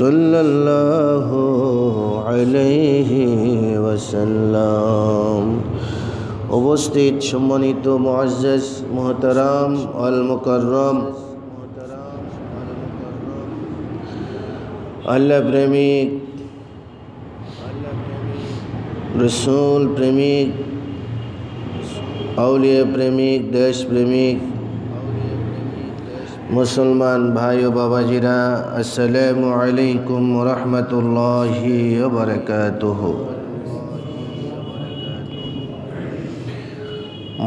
সাল্লাল্লাহু আলাইহি ওয়াসাল্লাম। উপস্থিত সম্মানিত মুআজ্জাজ মুহতারাম আল মুকাররম আল্লাহ প্রেমিক, রসুল প্রেমিক, আউলিয়া প্রেমিক, দেশ প্রেমিক মুসলমান ভাই ও বাবাজিরা, আসসালামু আলাইকুম ওয়া রাহমাতুল্লাহি ওয়া বারাকাতুহু।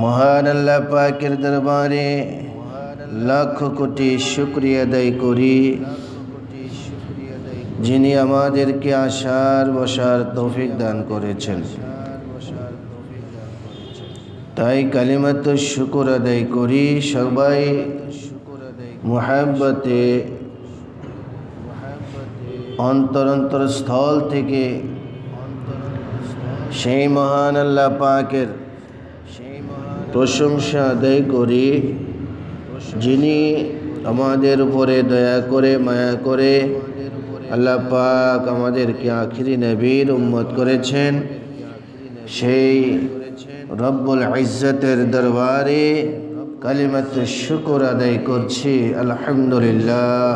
মহান আল্লাহ পাকের দরবারে লাখ কোটি শুকরিয়া আদায় করি, যিনি আমাদেরকে আসার বসার তৌফিক দান করেছেন। তাই কালিমাত শুকর আদায় করি, সবাই মুহাব্বতে অন্তর স্থল থেকে সেই মহান আল্লাহ পাকের প্রশংসা আদায় করি, যিনি আমাদের উপরে দয়া করে মায়া করে আল্লাহ পাক আমাদেরকে আখিরি নবীর উম্মত করেছেন। সেই রব্বুল ইজ্জতের দরবারে কালিমাত শুকর আদায় করছি, আলহামদুলিল্লাহ।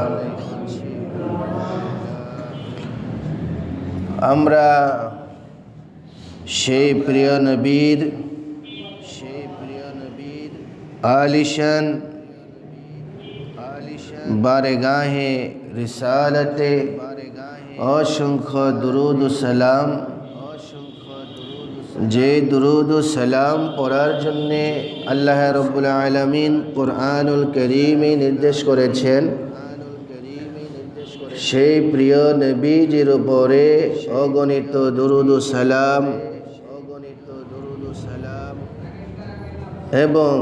আমরা সেই প্রিয় নবীর আলিশান বারগাহে রিসালতে অসংখ্য দুরুদ ও সালাম, যে দুরুদ ও সালাম পড়ার জন্যে আল্লাহ রাব্বুল আলামিন কুরআনুল কারীমে নির্দেশ করেছেন, সেই প্রিয় নবীজির উপরে অগণিত দুরুদ ও সালাম এবং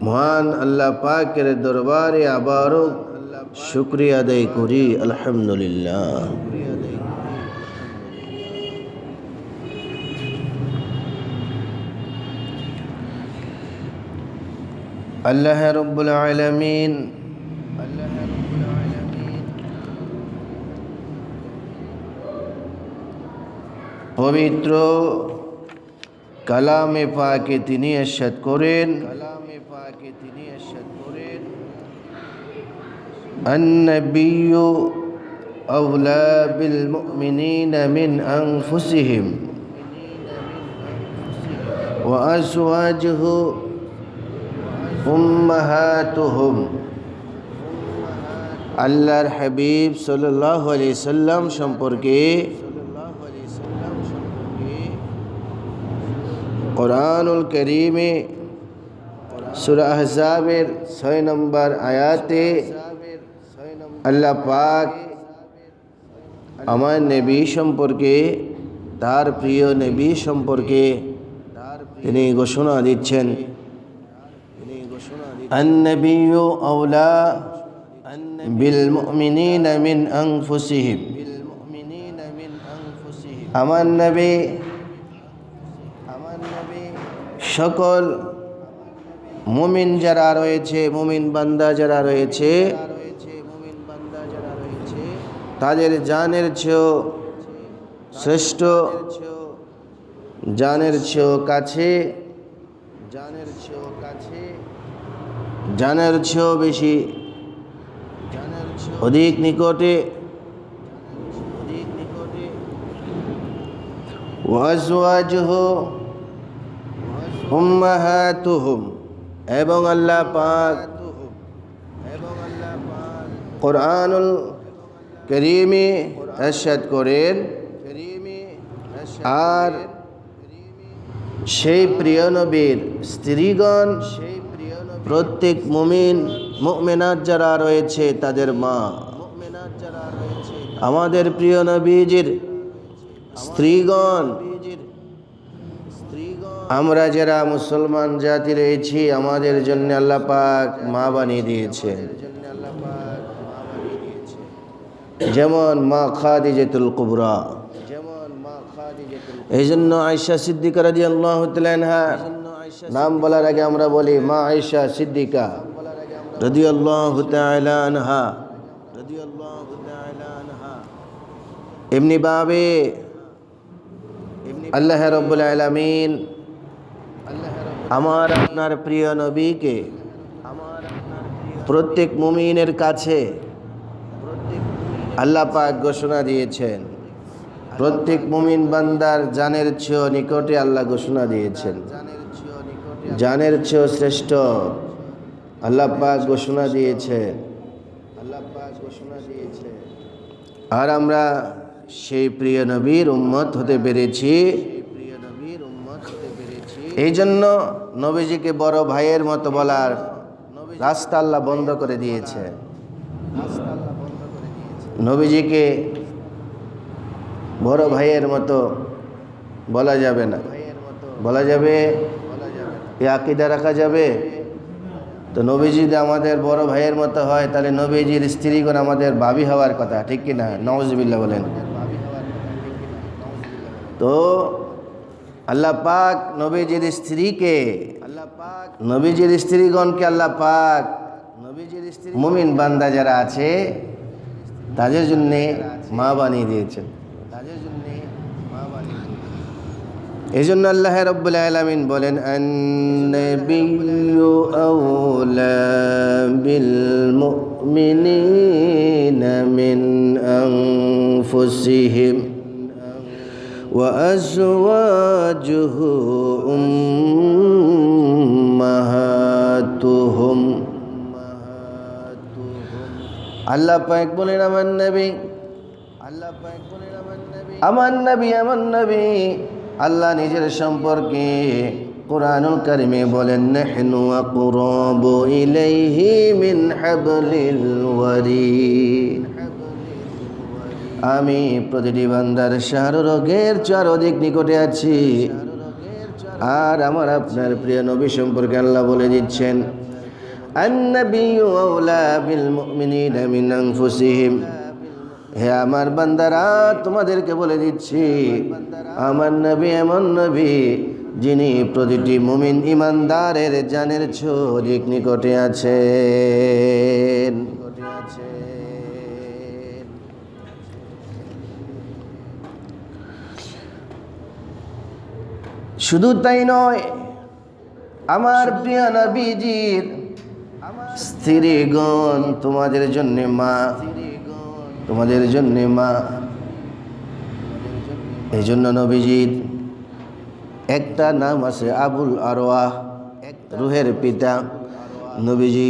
মহান আল্লাহ পাকের দরবারে আবারও শুকরিয়া আদায় করি, আলহামদুলিল্লাহ। আল্লাহ রাব্বুল আলামিন পবিত্র কালামে পাকে তিনি ইরশাদ করেন, النبي أولى بالمؤمنين من أنفسهم وأزواجه أمهاتهم। আল্লাহর হাবিব সাল্লাল্লাহু আলাইহি সাল্লাম সম্পর্কে কুরআনুল কারীমে সূরা আহজাবের 6 নম্বর আয়াতে আল্লাহ পাক আমার নবী সম্পর্কে, তার প্রিয় নবী সম্পর্কে তিনি ঘোষণা দিচ্ছেন, আন-নবিয়্যু আওলা বিল মুমিনিনা মিন আনফুসিহিম। আমার নবী সকল মুমিন যারা রয়েছে, মুমিন বান্দা যারা রয়েছে, তাদের জানের চেয়েও শ্রেষ্ঠ, জানের চেয়েও কাছে, জানের চেয়েও বেশি, অধিক নিকটে। ওয়াজওয়াজুহু উম্মাহাতুহুম, এবং আল্লাহ পাক কুরআনুল কারীমে ইরশাদ করেন, আর সেই প্রিয় নবীর স্ত্রীগণ, প্রত্যেক মুমিন মুমিনাত যারা রয়েছে তাদের মা। আমাদের প্রিয় নবীজির স্ত্রীগণ, আমরা যারা মুসলমান জাতি রয়েছি, আমাদের জন্য আল্লাহ পাক মা বানিয়ে দিয়েছেন। যেমন মা খাদিজাতুল কুবরা, এই জন্য আয়েশা সিদ্দিকা রাদিয়াল্লাহু তাআলা আনহা নাম বলার আগে আমরা বলি মা আয়েশা সিদ্দিকা রাদিয়াল্লাহু তাআলা আনহা। এমনিভাবে আল্লাহ রাব্বুল আলামিন আমার আপনার প্রিয় নবীকে প্রত্যেক মুমিনের কাছে আল্লাহ পাক ঘোষণা দিয়েছেন, প্রত্যেক মুমিন বান্দার জানের চেয়েও নিকটে আল্লাহ ঘোষণা দিয়েছেন, জানের চেয়েও শ্রেষ্ঠ আল্লাহ পাক ঘোষণা দিয়েছেন। আর আমরা সেই প্রিয় নবীর উম্মত হতে পেরেছি। এই জন্য নবীজিকে বড় ভাইয়ের মতো বলার রাস্তা আল্লাহ বন্ধ করে দিয়েছে। নবীজিকে বড় ভাইয়ের মতো বলা যাবে না। বলা যাবে, এ আকীদা রাখা যাবে? তো নবীজি যদি আমাদের বড় ভাইয়ের মতো হয়, তাহলে নবীজির স্ত্রীগণ আমাদের ভাবি হওয়ার কথা, ঠিক কি না? নাউজুবিল্লাহ বলেন। তো আল্লাহ পাক নবীজির স্ত্রীকে, নবীজির স্ত্রীগণকে আল্লাহ পাক মুমিন বান্দা যারা আছে তাদের জন্য মা বানিয়ে দিয়েছেন। এই জন্য আল্লাহ রাব্বুল আলামিন বলেন, আন-নাবিয়্যু আওলা বিল মুমিনিনা মিন আনফুসিহিম ওয়া আজওয়াজুহু উম্মাহাতুহুম। আল্লাহ পাক বলেন, আমার নবী, আমার নবী, আমার নবী। আল্লাহ নিজের সম্পর্কে কুরআনুল কারীমে বলেন, নাহনু আকরাবু ইলাইহি মিন হাবলিল ওয়ারিদ। আমি প্রতিটি বান্দার শাহরোগের চেয়ে অধিক নিকটে আছি। আর আমার আপনার প্রিয় নবী সম্পর্কে আল্লাহ বলে দিচ্ছেন, আন-নাবিয়্যু আওলা বিল মুমিনিনা মিন আনফুসিহিম। হে আমার বান্দারা, তোমাদেরকে বলে দিচ্ছি, আমার নবী এমন নবী যিনি প্রতিটি মুমিন ইমানদারের জানের চেয়ে অধিক নিকটে আছেন। শুধু তাই নয়, আমার প্রিয় নবীজির স্ত্রীগণ তোমাদের জন্য মা, তোমাদের জন্য মা। এই জন্য নবীজির একটা নাম আছে আবুল আরওয়াহ, রুহের পিতা। নবীজি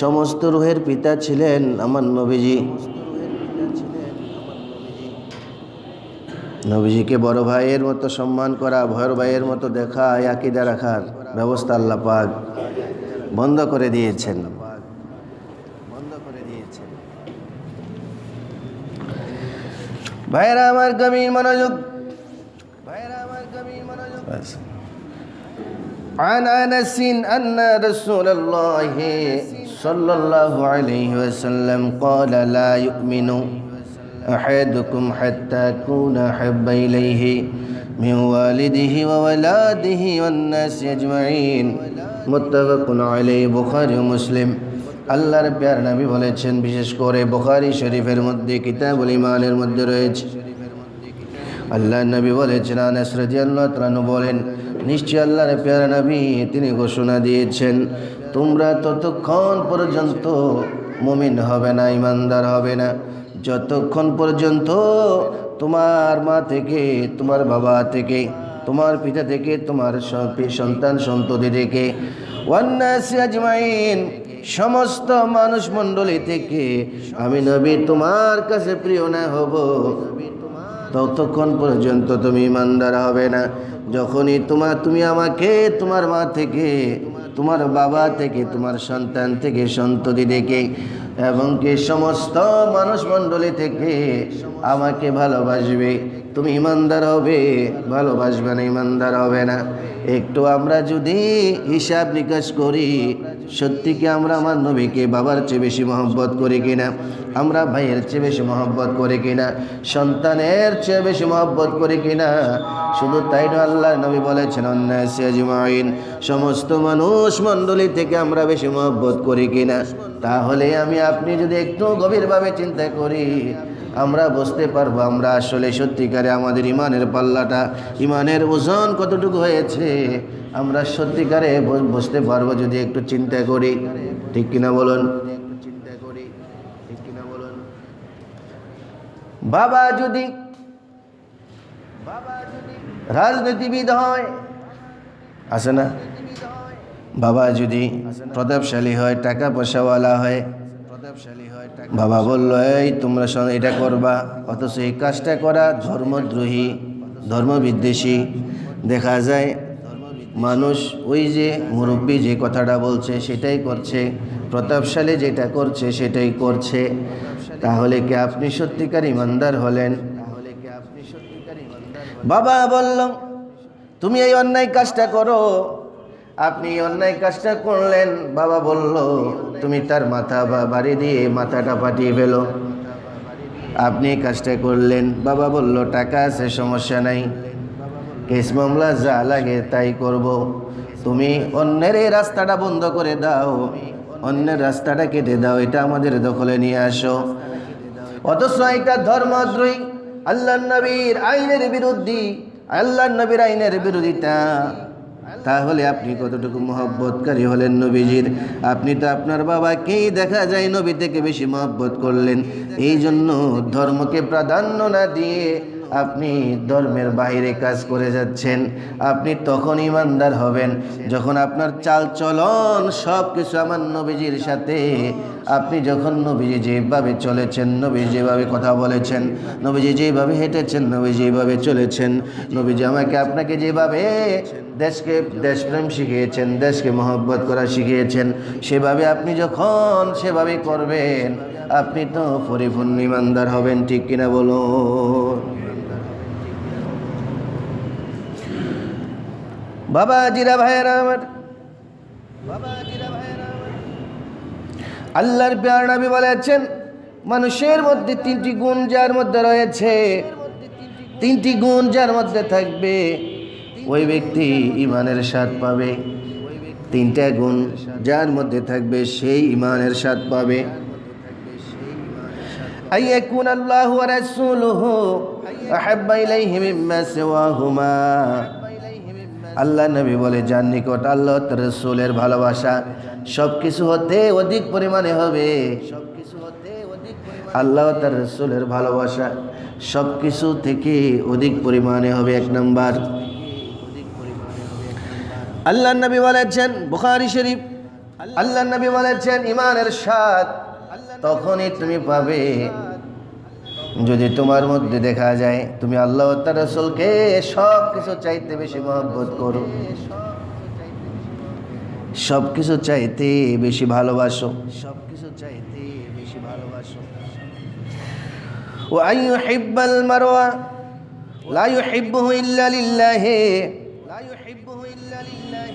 সমস্ত রুহের পিতা ছিলেন আমার নবীজি। নবীজিকে বড় ভাইয়ের মতো সম্মান করা, ভয়ের ভাইয়ের মতো দেখা, আকীদা রাখার ব্যবস্থা আল্লাহ পাক বন্ধ করে দিয়েছেন। ভাইরা আমার গভীর মনোযোগ, ভাইরা আমার গভীর মনোযোগ। عن أنس أن رسول الله صلى الله عليه وسلم قال لا يؤمن أحدكم حتى أكون أحب إليه من والده وولده والناس أجمعين متفق عليه বুখারী ও মুসলিম। আল্লাহর প্যার নবী বলেছেন, বিশেষ করে বুখারী শরীফের মধ্যে কিতাবুল ঈমানের মধ্যে রয়েছে, আল্লাহর নবী বলেছেন, আনাস রাদিয়াল্লাহু তাআলা বলেন, নিশ্চয় আল্লাহর প্যার নবী তিনি ঘোষণা দিয়েছেন, তোমরা ততক্ষণ পর্যন্ত মুমিন হবে না, ইমানদার হবে না, যতক্ষণ পর্যন্ত তোমার মা থেকে, তোমার বাবা থেকে, তোমার পিতা থেকে, তোমার সন্তান সন্ততি থেকে, ওয়ান্নাসি আজমাইন সমস্ত মানুষ মণ্ডলী থেকে আমি নবী তোমার কাছে প্রিয় না হব, ততক্ষণ পর্যন্ত তুমি ইমানদার হবে না। যখনই তুমি আমাকে তোমার মা থেকে, তোমার বাবা থেকে, তোমার সন্তান থেকে, সন্ততি থেকে এবং কি সমস্ত মানুষ মণ্ডলী থেকে আমাকে ভালোবাসবে, তুমি ইমানদার হবে। ভালোবাসবে না, ইমানদার হবে না। একটু আমরা যদি হিসাব নিকাশ করি, সত্যি কি আমরা আমার নবীকে বাবার চেয়ে বেশি মহব্বত করি কিনা, আমরা ভাইয়ের চেয়ে বেশি মহব্বত করি কিনা, সন্তানের চেয়ে বেশি মহব্বত করি কিনা? শুধু তাই নয়, আল্লাহ নবী বলেছেন, অন্নাসি আজমাইন সমস্ত মানুষ মণ্ডলী থেকে আমরা বেশি মহব্বত করি কিনা? তাহলে আমি আপনি যদি একটু গভীরভাবে চিন্তা করি, আমরা বুঝতে পারবো আমরা আসলে সত্যিকারে আমাদের ইমানের পাল্লাটা, ইমানের ওজন কতটুকু হয়েছে আমরা সত্যিকারে বুঝতে পারবো যদি একটু চিন্তা করি। ঠিক কিনা বলুন? বাবা যদি রাজনীতিবিদ হয়, আছে না? বাবা যদি প্রতাপশালী হয়, টাকা পয়সাওয়ালা হয়, বাবা বললো এই তোমরা এটা করবা, অথচ এই কাজটা করা ধর্মদ্রোহী, ধর্মবিদ্বেষী। দেখা যায় মানুষ ওই যে মুরব্বী যে কথাটা বলছে সেটাই করছে, প্রতাপশালী যেটা করছে সেটাই করছে। তাহলে কি আপনি সত্যিকার ইমানদার হলেন? বাবা বলল তুমি এই অন্যায় কাজটা করো, আপনি অন্যায় কাজটা করলেন। বাবা বলল তুমি তার মাথা বাড়ি দিয়ে মাথাটা ফাটিয়ে ফেলো। আপনি কাজটা করলেন। বাবা বলল টাকা আছে, সমস্যা নাই, কেস মামলা যা লাগে তাই করব। তুমি অন্যের এই রাস্তাটা বন্ধ করে দাও, অন্যের রাস্তাটা কেটে দাও, এটা আমাদের দখলে নিয়ে আসো। অথচ এটা ধর্মদ্রোহী, আল্লাহর নবীর আইনের বিরুদ্ধে, আল্লাহর নবীর আইনের বিরোধিতা। তাহলে আপনি কতটুকু মহব্বতকারী হলেন নবীজির? আপনি তো আপনার বাবাকেই দেখা যায় নবী থেকে বেশি মহব্বত করলেন। এই জন্য ধর্মকে প্রাধান্য না দিয়ে আপনি ধর্মের বাইরে কাজ করে যাচ্ছেন। আপনি তখন ইমানদার হবেন যখন আপনার চাল চলন সব কিছু আমার নবীজির সাথে, আপনি যখন নবীজি যেভাবে চলেছেন, নবী যেভাবে কথা বলেছেন, নবীজি যেভাবে হেঁটেছেন, নবী যেভাবে চলেছেন, নবীজি আমাকে আপনাকে যেভাবে দেশপ্রেম শিখিয়েছেন, দেশকে মহব্বত করা শিখিয়েছেন, সেভাবে আপনি যখন সেভাবে করবেন আপনি তো পরিপূর্ণ ইমানদার হবেন। ঠিক কিনা বলুন? বাবাজিরা ভাইয়েরা আমার, আল্লাহর প্যার নবী বলেছেন মানুষের মধ্যে তিনটি গুণ যার মধ্যে রয়েছে, তিনটি গুণ যার মধ্যে থাকবে ওই ব্যক্তি ইমানের স্বাদ পাবে। তিনটা গুণ যার মধ্যে থাকবে সেই ইমানের স্বাদ পাবে। আইয়াকুন আল্লাহু ওয়া রাসূলুহু আহাব্বা ইলাইহি মিম্মা সিওয়াহুমা। আল্লাহ নবী বলে যার নিকট আল্লাহ তার রাসূলের ভালোবাসা সব কিছু হতে অধিক পরিমাণে হবে। আল্লাহ তার রাসূলের ভালোবাসা সব কিছু থেকে অধিক পরিমাণে হবে। এক নাম্বার, আল্লাহ নবী বলেছেন বুখারী শরীফ, আল্লাহ নবী বলেছেন ইমানের স্বাদ তখনই তুমি পাবে যদি তোমার মধ্যে দেখা যায় তুমি আল্লাহ ও তার রাসূলকে সব কিছু চাইতে বেশি মহব্বত করো, সব কিছু চাইতে বেশি ভালোবাসো, সব কিছু চাইতে বেশি ভালোবাসো। ওয়া আইয়ুহিব্বাল মারওয়া লা ইউহিব্বুহু ইল্লা লিল্লাহ, লা ইউহিব্বুহু ইল্লা লিল্লাহ।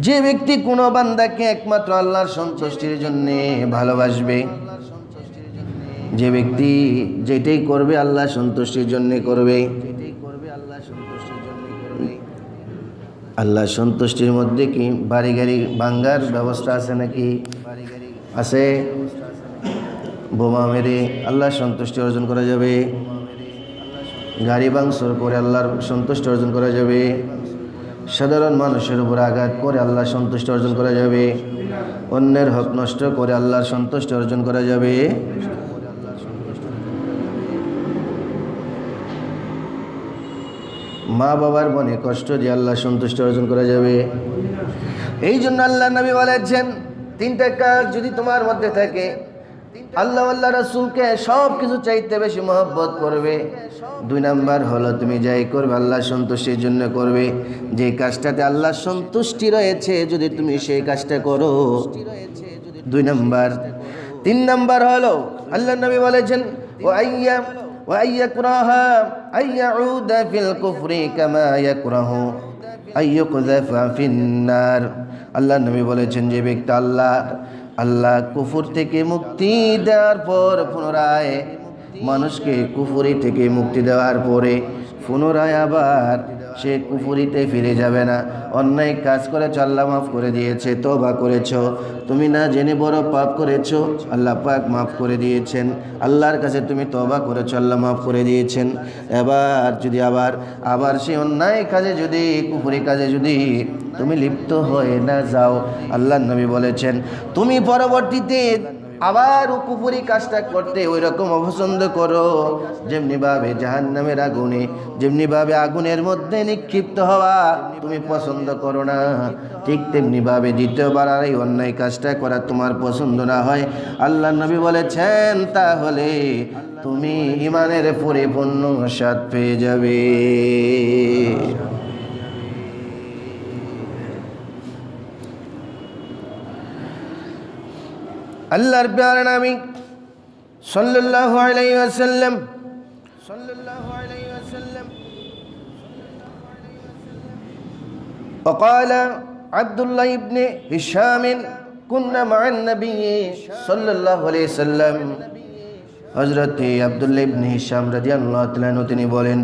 যে ব্যক্তি কোনো বান্দাকে একমাত্র আল্লাহর সন্তুষ্টির জন্য ভালোবাসবে, যে ব্যক্তি যেটাই করবে আল্লাহ সন্তুষ্টির জন্য করবে, আল্লাহ সন্তুষ্টির মধ্যে কি বাড়ি গাড়ি ভাঙ্গার ব্যবস্থা আছে নাকি? আছে? বোমা মেরে আল্লাহ সন্তুষ্টি অর্জন করা যাবে? গাড়ি ভাঙচুর করে আল্লাহর সন্তুষ্টি অর্জন করা যাবে? সাধারণ মানুষের উপর আঘাত করে আল্লাহ সন্তুষ্টি অর্জন করা যাবে? অন্যের হক নষ্ট করে আল্লাহর সন্তুষ্টি অর্জন করা যাবে? মা বাবার মনে কষ্ট দিয়ে আল্লাহ সন্তুষ্টি অর্জন করা যাবে? এই জন্য আল্লাহ নবী বলেছেন তিনটা কাজ যদি তোমার মধ্যে থাকে, আল্লাহ আল্লাহ রাসূলকে সব কিছু চাইতে বেশি মহব্বত করবে। দুই নাম্বার হলো তুমি যাই করবে আল্লাহ সন্তুষ্টির জন্য করবে, যে কাজটাতে আল্লাহ সন্তুষ্টি রয়েছে যদি তুমি সেই কাজটা করো। দুই নাম্বার। তিন নাম্বার হলো আল্লাহ নবী বলেছেন ওয়াইয়াকুরাহা আইয়াউদা ফিল কুফরি কামা ইয়াকুরাহু আইয়ুকযাফা ফিন্নার। আল্লাহ নবী বলেছেন যে ব্যক্তি আল্লাহ কুফর থেকে মুক্তি দেওয়ার পর পুনরায় মানুষকে কুফরি থেকে মুক্তি দেওয়ার পরে পুনরায় আবার সে কুফরিতে ফিরে যাবে না। অন্যায় কাজ করে আল্লাহ মাফ করে দিয়েছে, তওবা করেছো, তুমি না জেনে বড় পাপ করেছো, আল্লাহ পাক মাফ করে দিয়েছেন। আল্লাহর কাছে তুমি তওবা করেছো, আল্লাহ মাফ করে দিয়েছেন। এবার যদি আবার সেই অন্যায় কাজে যদি কুফরি কাজে যদি তুমি লিপ্ত হয়ে না যাও, আল্লাহর নবী বলেছেন তুমি পরবর্তীতে আবার কুফরি কাজটা করতে ওই রকম অপছন্দ করো, যেমনিভাবে জাহান্নামের আগুনে, যেমনিভাবে আগুনের মধ্যে নিক্ষিপ্ত হওয়া তুমি পছন্দ করো না, ঠিক তেমনিভাবে দ্বিতীয়বার আর এই অন্যায় কাজটা করা তোমার পছন্দ না হয়, আল্লাহ নবী বলেছেন তাহলে তুমি ঈমানের পরিপূর্ণ স্বাদ পেয়ে যাবে। আল্লাহর প্যারা নবী সাল্লাল্লাহু আলাইহি ওয়াসাল্লাম وقال عبد الله بن هشام كنا مع النبي صلى الله عليه وسلم হযরত আব্দুল্লাহ ইবনে হিশাম রাদিয়াল্লাহু তাআলা আনহু তিনি বলেন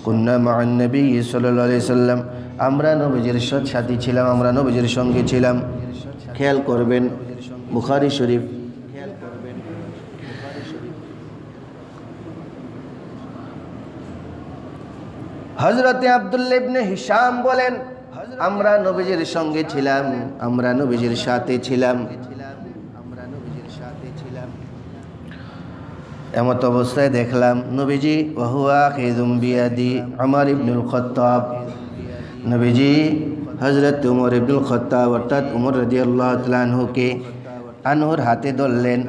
কুন্না মা'আন নবী সাল্লাল্লাহু আলাইহি সাল্লাম, আমরা নবীজির সাথী ছিলাম, আমরা নবীজির সঙ্গে ছিলাম। খেয়াল করবেন বুখারী শরীফ হযরত আব্দুল্লাহ ইবনে হিশাম বলেন আমরা নবীজির সঙ্গে ছিলাম, আমরা নবীজির সাথে ছিলাম। এমত অবস্থায় দেখলাম নবীজি ওয়াহুয়া খিযুম বিয়াদি উমর ইবনুল খাত্তাব, নবীজি হযরত উমর ইবনুল খাত্তাব অর্থাৎ উমর রাদিয়াল্লাহু তাআলা আনহুর হাতে ধরলেন।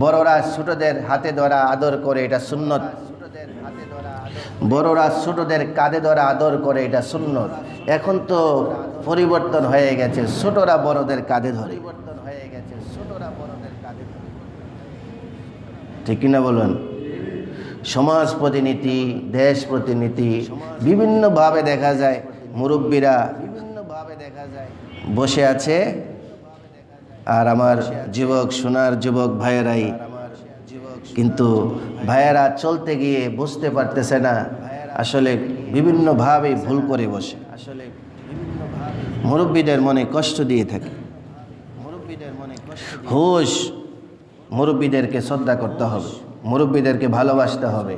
বড়রা ছোটদের হাতে ধরা আদর করে, এটা সুন্নত। বড়রা ছোটদের কাঁধে ধরা আদর করে, এটা সুন্নত। এখন তো পরিবর্তন হয়ে গেছে, ছোটরা বড়দের কাঁধে ধরে। ঠিক কিনা বলুন? সমাজ প্রতিনিধি, দেশ প্রতিনিধি বিভিন্নভাবে দেখা যায়, মুরব্বীরা বসে আছে আর আমার যুবক সোনার যুবক ভাইয়েরাই কিন্তু ভাইয়েরা চলতে গিয়ে বুঝতে পারতেছে না, আসলে বিভিন্নভাবে ভুল করে বসে, আসলে মুরব্বীদের মনে কষ্ট দিয়ে থাকে। হুশ, মুরব্বীদেরকে শ্রদ্ধা করতে হবে, মুরব্বীদেরকে ভালোবাসতে হবে।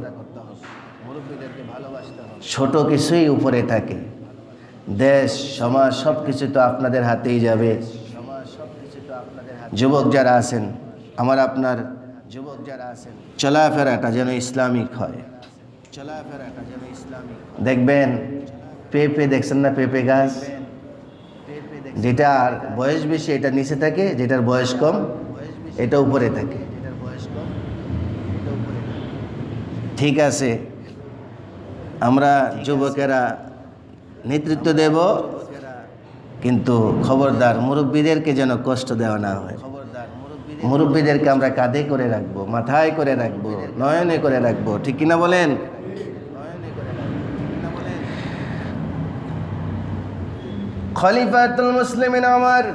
ছোট কিছুই উপরে থাকে, দেশ সমাজ সব কিছু তো আপনাদের হাতেই যাবে। যুবক যারা আছেন, আমার আপনার যুবক যারা আছেন, চলাফেরাটা যেন ইসলামিক হয়, চলাফেরাটা যেন ইসলামিক। দেখবেন পেঁপে দেখছেন না, পেঁপে গাছ, যেটার বয়স বেশি এটা নিচে থাকে, যেটার বয়স কম এটা উপরে থাকে। ঠিক আছে, আমরা যুবকেরা নেতৃত্ব দেব, কিন্তু খবরদার মুরব্বীদেরকে যেন কষ্ট দেওয়া না হয়। মুরব্বীদেরকে আমরা কাঁধে করে রাখবো, মাথায় করে রাখবো, নয়নে করে রাখবো। ঠিক কিনা বলেন? খলিফাতুল মুসলিমিন ওমর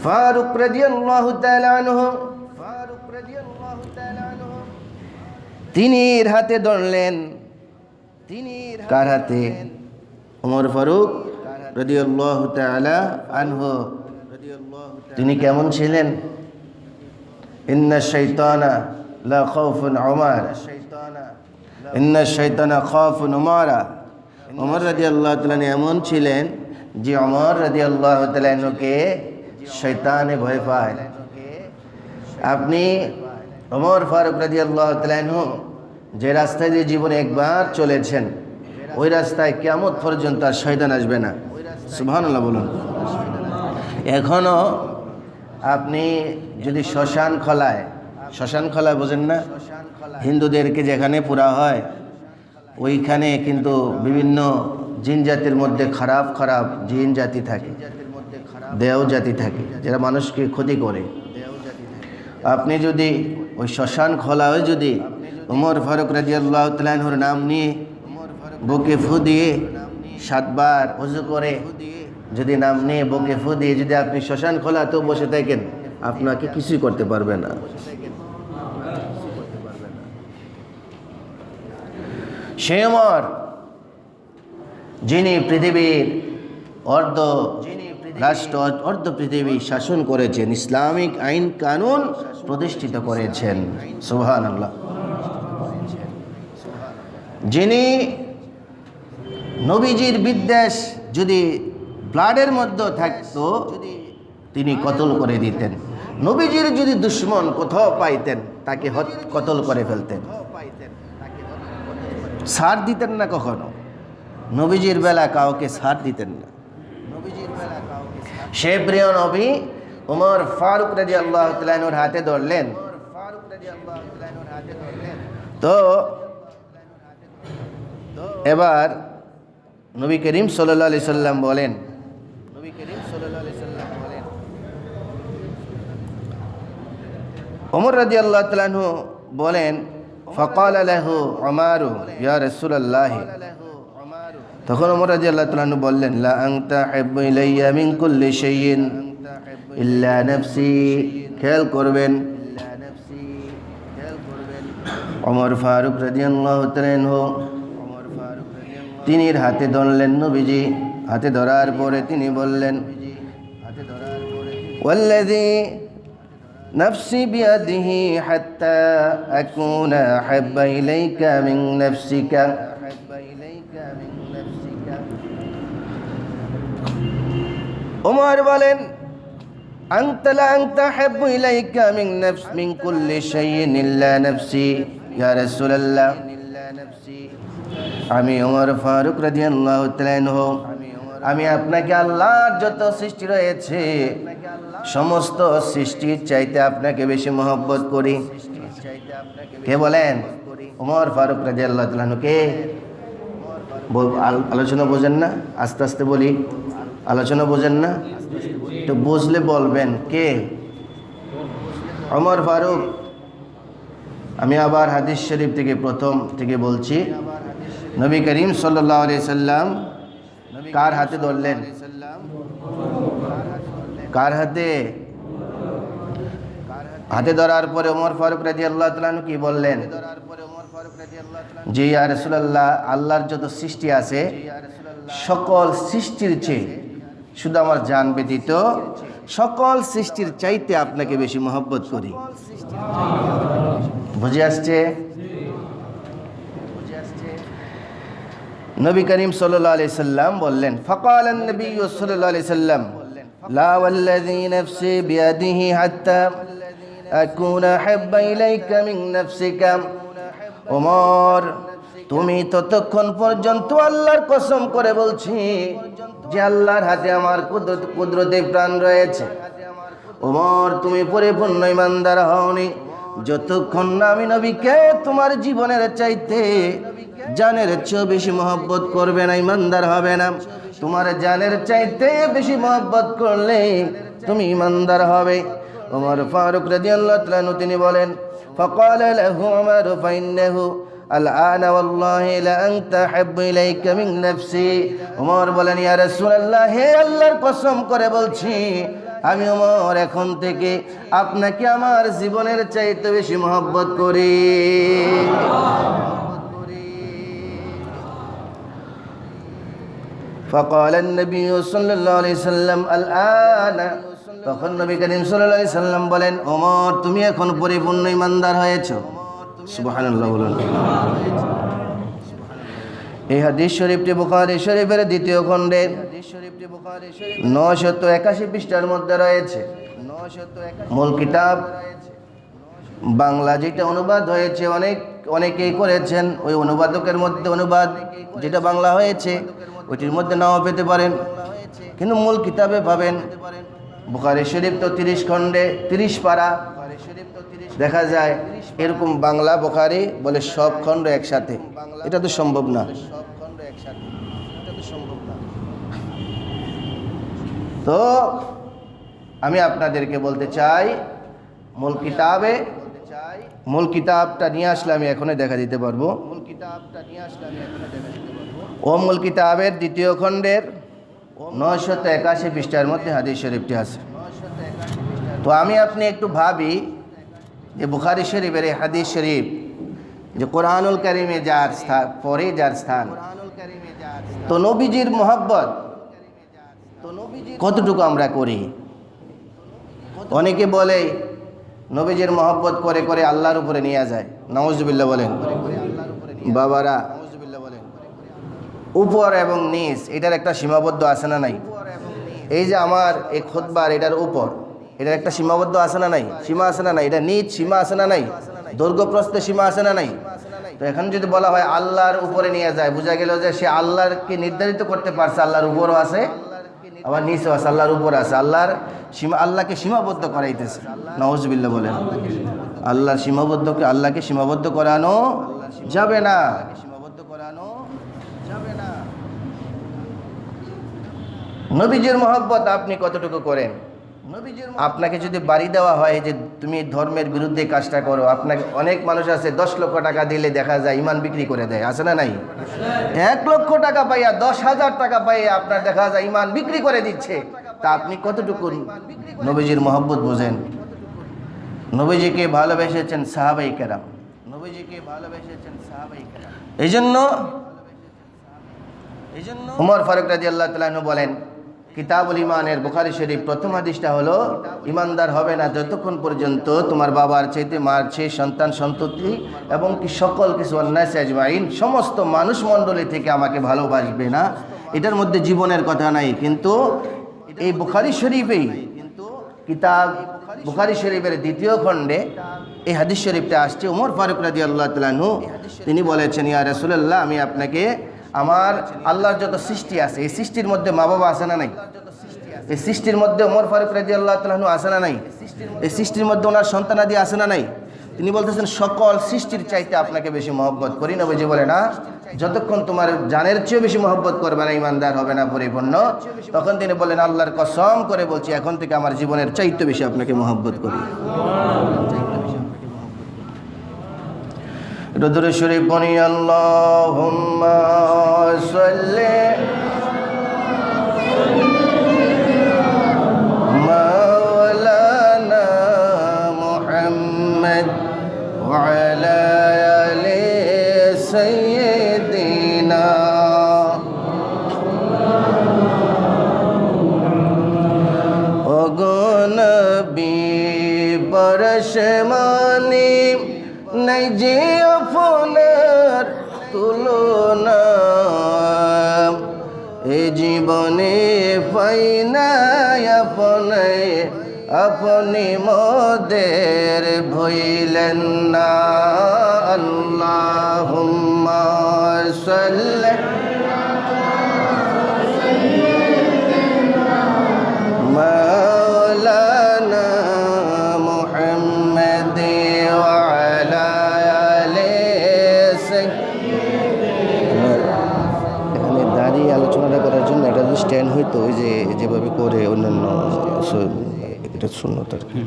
ফারুক রাদিয়াল্লাহু তাআলা আনহু, তিনি হাতে ধরলেন। কার হাতে? ওমর ফারুক রাদিয়াল্লাহু তাআলা আনহু। তিনি কেমন ছিলেন? ইন্না শাইতানা লা খাউফুন উমার, ইন্না শাইতানা খাউফুন উমারা। ওমর রাদিয়াল্লাহু তাআলা এমন ছিলেন যে ওমর রাদিয়াল্লাহু তাআলা কে শয়তানে ভয় পায়। আপনি ওমর ফারুক রাদিয়াল্লাহু তাআলা যে রাস্তায় দিয়ে জীবনে একবার চলেছেন, ওই রাস্তায় কিয়ামত পর্যন্ত আর শয়তান আসবে না। সুবহানাল্লাহ বলুন। এখনো আপনি যদি শ্মশান খোলায় বোঝেন না, হিন্দুদেরকে যেখানে পুরা হয় ওইখানে কিন্তু বিভিন্ন জিন জাতির মধ্যে খারাপ খারাপ জিন জাতি থাকে, দেও জাতি থাকে, যারা মানুষকে ক্ষতি করে। আপনি যদি ওই শ্মশান খোলায় যদি ওমর ফারুক রাদিয়াল্লাহু তাআলা আনহুর নাম নিয়ে বুকে ফু দিয়ে 7 বার ওযু করে যদি নাম নিয়ে বুকে ফু দিয়ে যদি আপনি শ্মশান খোলাতেও বসে থাকেন, আপনাকে কিছুই করতে পারবে না। সে ওমর যিনি পৃথিবীর রাষ্ট্র অর্ধ পৃথিবী শাসন করেছেন, ইসলামিক আইন কানুন প্রতিষ্ঠিত করেছেন। সুবহানাল্লাহ। যিনি নবীজির বিদ্বেষ যদি ব্লাডের মধ্যে থাকতো তিনি কতল করে দিতেন। নবীজির যদি দুশ্মন কোথাও পাইতেন তাকে কতল করে ফেলতেন, ছাড় দিতেন না কখনো। নবীজির বেলা কাউকে ছাড় দিতেন না। সে প্রিয় নবী ওমর ফারুক রাদিয়াল্লাহু তাআলা আনহুর হাতে ধরলেন। তো এবার নবী করিম সাল্লাল্লাহু আলাইহি সাল্লাম বলেন, ওমর রাদিয়াল্লাহু তাআলা আনহু বলেন, ফাকাল লাহু উমারু ইয়া রাসূলুল্লাহ। তখন ওমর রাদিয়াল্লাহু তাআলা আনহু বললেন, লা আনতা হাব্বু ইলাইয়া মিন কুল্লি শাইইন ইল্লা নাফসি। খেয়াল করবেন, ওমর ফারুক রাদিয়াল্লাহু তাআলা আনহু তিনি হাতে ধরলেন। নবীজি হাতে ধরার পরে তিনি বললেন, ওয়াল্লাযী নাফসি বিয়াদিহি হাত্তা আকুনা আহাব্বা ইলাইকা মিন নাফসিকা। ওমর বলেন, আনতা লা আনতা আহাব্বু ইলাইকা মিন কুল্লি শাইইন ইল্লা নাফসি ইয়া রাসূলুল্লাহ। আমি ওমর ফারুক রাদিয়াল্লাহু তাআলা আনহু আমি আপনাকে আল্লাহর যত সৃষ্টি রয়েছে সমস্ত সৃষ্টির চাইতে আপনাকে বেশি মহব্বত করি। কে বলেন? ওমর ফারুক রাদিয়াল্লাহু তাআলা আনহু। কে? আলোচনা বোঝেন না? আস্তে আস্তে বলি, আলোচনা বোঝেন না? তো বুঝলে বলবেন কে? ওমর ফারুক। আমি আবার হাদিস শরীফ থেকে প্রথম থেকে বলছি। নবী করিম সাল্লাল্লাহু আলাইহি সাল্লাম কার হাতে ধরলেন? কার হাতে? হাতে ধরার পরে ওমর ফারুক রাদিয়াল্লাহু তাআলা আনহু কি বললেন? জি ইয়া রাসূলুল্লাহ, আল্লাহর যত সৃষ্টি আছে সকল সৃষ্টির চেয়ে, শুধু আমার জান ব্যতীত সকল সৃষ্টির চাইতে আপনাকে বেশি মহব্বত করি। বুঝে আসছে? নবী করিম সাল্লাল্লাহু আলাইহি সাল্লাম বললেন, ফাকালান নবী সাল্লাল্লাহু আলাইহি সাল্লাম, লা ওয়াল্লাযী নাফসি বিয়াদিহি হাত্তা আকুনা আহাব্বা ইলাইকা মিন নাফসিকা। ওমর, তুমি ততক্ষণ পর্যন্ত আল্লাহর কসম করে বলছি যে আল্লাহর হাতে আমার কুদরতে প্রাণ রয়েছে। ওমর, তুমি পরিপূর্ণ ঈমানদার হওনি যতক্ষণ না আমি নবীকে তোমার জীবনের চাইতে জানের চেয়ে বেশি মহব্বত করবে না, ঈমানদার হবে না। তোমার জানের চাইতে বেশি মহব্বত করলে তুমি ঈমানদার হবে। ওমর ফারুক রাদিয়াল্লাহু তাআলা আনহু তিনি বলেন, ফাকালা লাহু উমর ফাইন্নাহু আল-আনা ওয়াল্লাহি লা আনতা আহাব্বু ইলাইকা মিন নাফসি। ওমর বলেন, ইয়া রাসূলুল্লাহ, হে আল্লাহর কসম করে বলছি আমি ওমর এখন থেকে আপনাকে আমার জীবনের চাইতে বেশি মহব্বত করি। فقال النبي صلى الله عليه وسلم الآن। তখন নবী করিম সাল্লাল্লাহু আলাইহি সাল্লাম বলেন, ওমর তুমি এখন পরিপূর্ণ ঈমানদার হয়েছো। সুবহানাল্লাহ বলুন। এই হাদিস শরীফটি বুখারী শরীফের দ্বিতীয় খণ্ডে 981 পৃষ্ঠার মধ্যে রয়েছে। মূল কিতাব বাংলা যেটা অনুবাদ হয়েছে অনেকেই করেছেন, ওই অনুবাদকের মধ্যে অনুবাদ যেটা বাংলা হয়েছে ওইটির মধ্যে নাও পেতে পারেন, কিন্তু মূল কিতাবে পাবেন। বুখারী শরীফ তো 30 খণ্ডে 30 পারা, দেখা যায় এরকম বাংলা বুখারী বলে সব খণ্ড একসাথে, এটা তো সম্ভব না। তো আমি আপনাদেরকে বলতে চাই, মূল কিতাবটা নিয়ে আসলে আমি এখনই দেখা দিতে পারবো। মূল কিতাবের দ্বিতীয় খণ্ডের 981 পৃষ্ঠার মধ্যে হাদিস শরীফটি আছে। তো আমি আপনি একটু ভাবি যে বুখারী শরীফের এই হাদিস শরীফ যে কোরআনুল কারিমে যার স্থান, পরে যার স্থান, তো নবীজির মহব্বত কতটুকু আমরা করি? অনেকে বলে নবীজির মহব্বত করে করে আল্লাহর উপরে নিয়ে যায়। নাউজুবিল্লাহ বলেন বাবারা, উপর এবং নিচ এটার একটা সীমাবদ্ধ আছে না নাই? এই যে আমার এই খুতবার এটার উপর, এটার একটা সীমাবদ্ধ আছে না নাই? সীমা আছে না নাই? এটা নিচ সীমা আছে না নাই? দৈর্ঘ্য প্রস্থে সীমা আছে না নাই? তো এখন যদি বলা হয় আল্লাহর উপরে নিয়ে যায়, বোঝা গেল যে সে আল্লাহকে নির্ধারিত করতে পারছে, আল্লাহর উপরও আছে আবার নিচেও আছে, আল্লাহর উপর আছে, আল্লাহর সীমা, আল্লাহকে সীমাবদ্ধ করাইতেছে। নাউজুবিল্লাহ বলেন। আল্লাহর সীমাবদ্ধকে আল্লাহকে সীমাবদ্ধ করানো যাবে না। নবীজির মহব্বত আপনি কতটুকু করেন? আপনাকে যদি বাড়ি দেওয়া হয় যে তুমি ধর্মের বিরুদ্ধে কাজটা করো, আপনাকে অনেক মানুষ আছে 10 লক্ষ টাকা দিলে দেখা যায় ইমান বিক্রি করে দেয়, আছে না নাই? 1 লক্ষ টাকা পাইয়া 10,000 টাকা পাইয়া আপনার দেখা যায় ইমান বিক্রি করে দিচ্ছে। তা আপনি কতটুকু নবীজির মহব্বত বোঝেন? নবীজিকে ভালোবেসেছেন সাহাবাই কেরাম, নবীজিকে ভালোবেসেছেন সাহাবাই কেরাম। এই জন্য উমর ফারুক রাদিয়াল্লাহু তাআলা আনহু বলেন, কিতাবুল ইমানের বুখারী শরীফ প্রথম হাদিসটা হলো, ইমানদার হবে না যতক্ষণ পর্যন্ত তোমার বাবার চাইতে, মার চেয়ে, সন্তান সন্ততি এবং কি সকল কিছু অন্যাস আজমাইন, সমস্ত মানুষ মণ্ডলী থেকে আমাকে ভালোবাসবে না। এটার মধ্যে জীবনের কথা নাই, কিন্তু এই বুখারী শরীফেই, কিতাব বুখারী শরীফের 2য় খণ্ডে এই হাদিস শরীফটা আসছে। উমর ফারুক রাদিয়াল্লাহু তাআলা আনহু তিনি বলেছেন, ইয়া রাসূলুল্লাহ, আমি আপনাকে আমার আল্লাহর যত সৃষ্টি আছে, এই সৃষ্টির মধ্যে মা বাবা আছে না নাই? এই সৃষ্টির মধ্যে ওমর ফারুক রাদিয়াল্লাহু তাআলা আনহু আছে না নাই? এই সৃষ্টির মধ্যে ওনার সন্তানাদি আছে না নাই? তিনি বলতেছেন, সকল সৃষ্টির চাইতে আপনাকে বেশি মহব্বত করি। নবীজি বলে, না, যতক্ষণ তোমার জানের চেয়ে বেশি মহব্বত করবে না, ইমানদার হবে না পরিপূর্ণ। তখন তিনি বললেন, আল্লাহর কসম করে বলছি, এখন থেকে আমার জীবনের চাইতে বেশি আপনাকে মহব্বত করি। রদুর শরীফ পড়ি, আল্লাহুম্মা সাল্লি মাওলানা মুহাম্মদ ওয়া আলা আলি সাইয়্যিদিনা। ওগো নবী বরশমানি নাই যে আপনার তুলনা, এ জীবনে পাই নাই আপনায়, আপনি মোদের ভইলেন না। আল্লাহুম্মা সাল্লি মাওলানা মুহাম্মদ ওয়া আলা আলি সাইয়্যিদিনা। এখানে দাঁড়িয়ে আলোচনাটা করার জন্য একটা যদি স্ট্যান্ড হইতো, ওই যে যেভাবে করে অন্যান্য, এটা সুন্নত আর কি।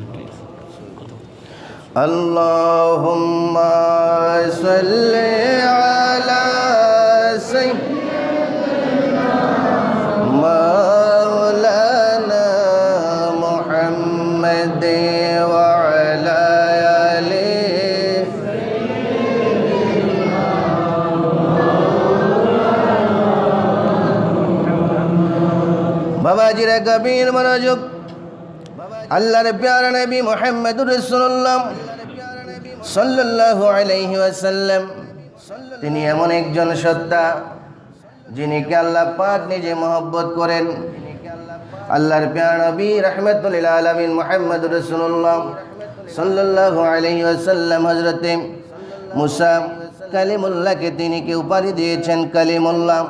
আল্লাহুম্মা সাল্লি আলা সাইয়্যিদিনা মাওলানা মুহাম্মদ ওয়া আলা আলি বাবাজিরা গভীর মনোযোগ। আল্লাহর প্যারা নবী মুহাম্মদুর রাসূলুল্লাহ সাল্লাল্লাহু আলাইহি ওয়াসাল্লাম, তিনি এমন একজন সত্তা যিনিকে আল্লাহ পাক নিজে মহব্বত করেন। আল্লাহর প্যারা নবী রাহমাতুল লিল আলামিন মুহাম্মদুর রাসূলুল্লাহ সাল্লাল্লাহু আলাইহি ওয়াসাল্লাম হযরতে মুসা কালিমুল্লাহকে তিনি কে উপাধি দিয়েছেন কালিমুল্লাহ,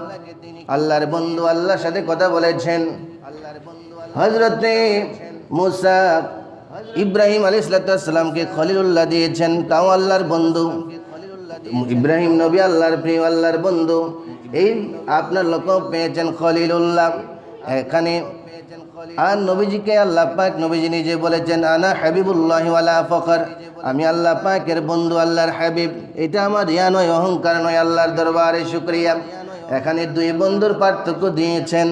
আল্লাহর বন্ধু, আল্লাহর সাথে কথা বলেছেন। হযরতে মুসা ইব্রাহিম আলাইহিস সালামকে খলিলুল্লাহ দিয়েছেন, তাও আল্লাহর বন্ধু। ইব্রাহিম নবী আল্লাহর প্রিয়, আল্লাহর বন্ধু। এই আপনার লকব পেয়েছেন খলিলুল্লাহ এখানে। আর নবীজিকে আল্লাহ পাক নবীজি নিজে বলেছেন, আনা হাবিবুল্লাহি ওয়ালা ফখর, আমি আল্লাহ পাকের বন্ধু, আল্লাহর হাবিব। এটা আমার রিয়া নয়, অহংকার নয়, আল্লাহর দরবারে শুকরিয়া। এখানে দুই বন্ধুর পার্থক্য দিয়েছেন।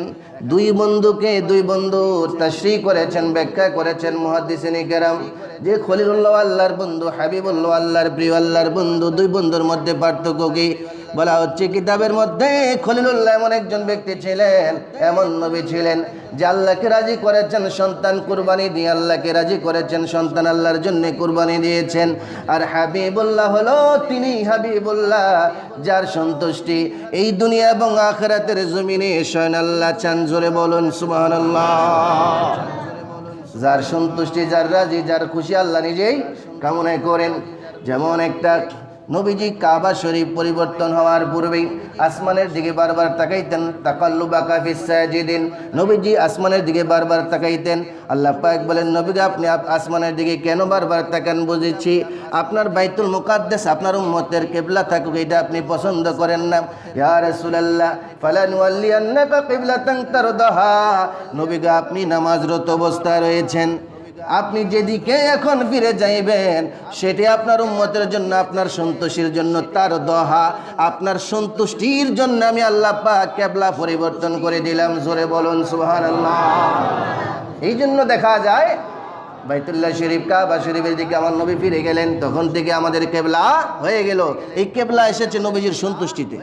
দুই বন্ধুকে দুই বন্ধু তাশরীহ করেছেন, ব্যাখ্যা করেছেন মুহাদ্দিসিনে কেরাম যে খলিলুল্লাহ আল্লাহর বন্ধু, হাবিবুল্লাহ আল্লাহর প্রিয়, আল্লাহর বন্ধু। দুই বন্ধুর মধ্যে পার্থক্য কি বলা হচ্ছে? কিতাবের মধ্যে খলিলুল্লাহ এমন একজন ব্যক্তি ছিলেন, এমন নবী ছিলেন যে আল্লাহকে রাজি করেছেন সন্তান কুরবানি দিয়ে, আল্লাহকে রাজি করেছেন সন্তান আল্লাহর জন্য কুরবানি দিয়েছেন। আর হাবিবুল্লাহ হলো তিনি হাবিবুল্লাহ যার সন্তুষ্টি এই দুনিয়া এবং আখিরাতের জমিনে স্বয়ং আল্লাহ চান। জোরে বলুন সুবহানাল্লাহ। যার সন্তুষ্টি, যার রাজি, যার খুশি আল্লাহ নিজেই কামনা করেন। যেমন একটা নবীজি কাবা শরীফ পরিবর্তন হওয়ার পূর্বেই আসমানের দিকে বারবার তাকাইতেন। তাকাল্লুবাকা ফিস সাজিদিন, নবীজি আসমানের দিকে বারবার তাকাইতেন। আল্লাহ পাক বলেন, নবীজি আপনি আসমানের দিকে কেন বারবার তাকান? বুঝেছি আপনার বাইতুল মুকাদ্দাস আপনার উম্মতের কিবলা থাকুক, এটা আপনি পছন্দ করেন না। ইয়া রাসূলুল্লাহ ফালানুওয়াল্লিয়ান্নাকা কিবলাতান তারদাহা, নবীজি আপনি নামাজরত অবস্থায় রয়েছেন, আপনি যেদিকে এখন ফিরে যাইবেন সেটি আপনার উম্মতের জন্য, আপনার সন্তুষ্টির জন্য, তার দহা আপনার সন্তুষ্টির জন্য আমি আল্লাহ পাক কিবলা পরিবর্তন করে দিলাম। জোরে বলুন সুবহানাল্লাহ। এই জন্য দেখা যায় বাইতুল্লাহ শরীফ, কাবা শরীফের দিকে আমার নবী ফিরে গেলেন, তখন থেকে আমাদের কিবলা হয়ে গেল। এই কিবলা এসেছে নবীজির সন্তুষ্টিতে।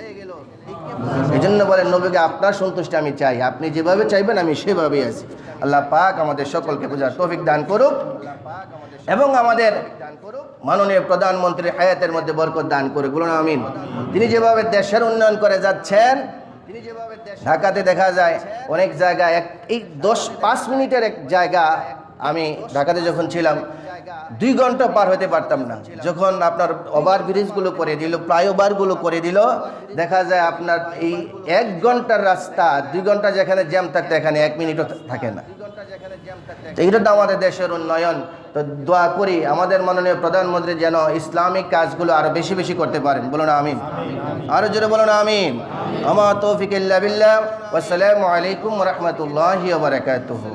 এই জন্য বলেন নবীকে আপনার সন্তুষ্টি আমি চাই, আপনি যেভাবে চাইবেন আমি সেভাবেই আছি। আল্লাহ পাক আমাদের সকলকে বোঝার তৌফিক দান করুক এবং আমাদের মাননীয় প্রধানমন্ত্রীর হায়াতের মধ্যে বরকত দান করুক। বলুন আমিন। তিনি যেভাবে দেশের উন্নয়ন করে যাচ্ছেন, ঢাকাতে দেখা যায় অনেক জায়গায় এই 10-5 মিনিটের এক জায়গা, আমি ঢাকাতে যখন ছিলাম 2 ঘন্টা পার হতে পারতাম না। যখন আপনার ওভার ব্রিজগুলো করে দিল, ফ্লাইওভারগুলো করে দিল, দেখা যায় আপনার এই 1 ঘন্টার রাস্তা 2 ঘন্টা যেখানে জ্যাম থাকতো এখানে 1 মিনিটও থাকে না। এইটা তো আমাদের দেশের উন্নয়ন। তো দোয়া করি আমাদের মাননীয় প্রধানমন্ত্রী যেন ইসলামিক কাজগুলো আরো বেশি বেশি করতে পারেন। বলুন আমিন। আরো জোরে বলুন আমিন। আমা তৌফিক ইল্লা বিল্লাহ। ওয়াসসালামু আলাইকুম ওয়া রাহমাতুল্লাহি ওয়া বারাকাতুহু।